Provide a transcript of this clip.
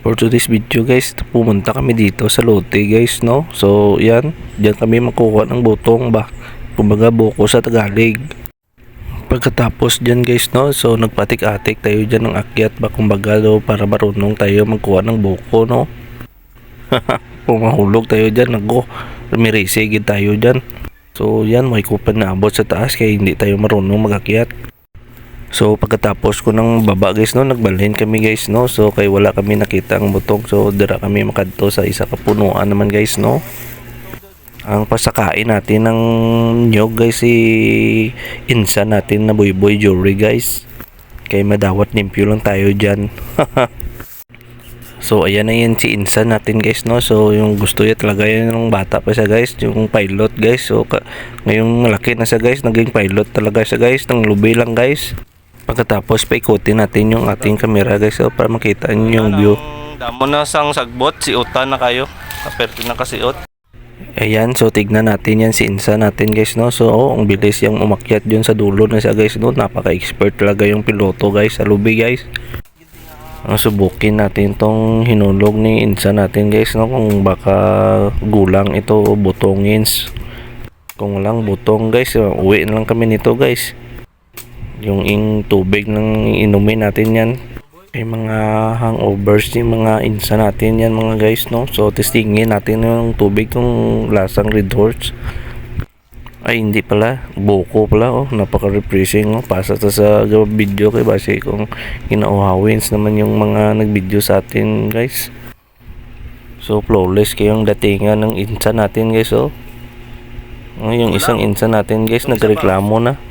For today's video guys, pumunta kami dito sa lote guys, no? So yan, diyan kami makuha ng butong ba, kumbaga buko sa Tagalog. Pagkatapos dyan guys, no, so nagpatik-atik tayo dyan ng akyat ba, kumbaga do, para marunong tayo magkuha ng buko, no? Pumahulog tayo dyan, nago, rumirisig tayo dyan. So yan, may kupan na abot sa taas kaya hindi tayo marunong magakyat. So pagkatapos ko ng baba guys, no, nagbalhin kami guys, no. So kay wala kami nakita ang butong, so dira kami makadto sa isa ka punuan naman guys, no. Ang pasakain natin ng nyog guys, si insa natin na boy jewelry guys. Kay madawat limpyo lang tayo dyan. So ayan na yan si insa natin guys, no. So yung gusto niya talaga yan ng bata pa siya guys, yung pilot guys. So ngayong malaki na siya guys, naging pilot talaga siya guys, ng lubi lang guys. Pagkatapos paikutin natin yung ating camera guys, so para makita niyo yung view. Damo na sang sagbot, si Uta na kayo. Aperto na kasi Ut. Ayan, so tignan natin yan si insa natin guys, no. So ang bilis yung umakyat dun sa dulo na siya guys, no. Napaka-expert talaga yung piloto guys sa lubi guys. Subukin natin tong hinulog ni insa natin guys, no, kung baka gulang ito o butongins. Kung walang butong guys, uwi na lang kami nito guys. Yung tubig ng inumin natin yan, may mga hangovers yung mga insa natin yan mga guys, no. So testingin natin yung tubig kung lasang Red Horse. Ay hindi pala, buko pala, oh, napaka-refreshing, oh. Pasa sa video kay base kung kinauhawins naman yung mga nag-video sa atin guys. So flawless kayong datingan ng insa natin guys, oh. Yung isang insa natin guys nagreklamo na.